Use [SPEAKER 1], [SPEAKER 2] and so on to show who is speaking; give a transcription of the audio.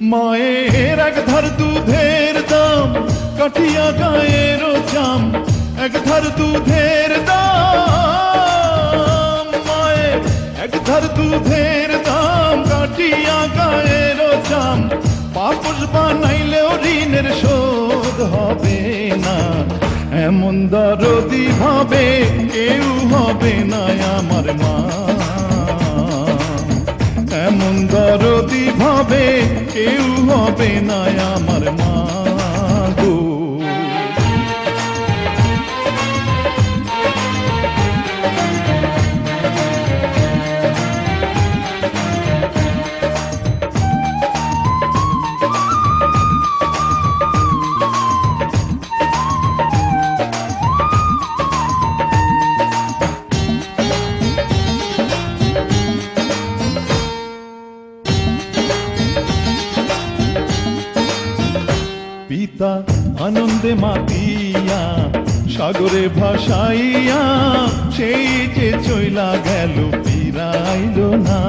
[SPEAKER 1] মায়ের এক ধার দুধের দাম কাঠিয়া গায়ের চাম, এক ধার দুধের দাম, মায়ের এক ধার দুধের দাম কাঠিয়া গায়ের চাম, পাপস বানাইলেও ঋণের শোধ হবে না। এমন দরদি ভাবে কেউ হবে না আমার মা, এমন দরদি ভাবে কেউ হবে না আমার মা গো। পিতা আনন্দে মাতিয়া সাগরে ভাসাইয়া, সেই যে চইলা গেল ফিরাইল না।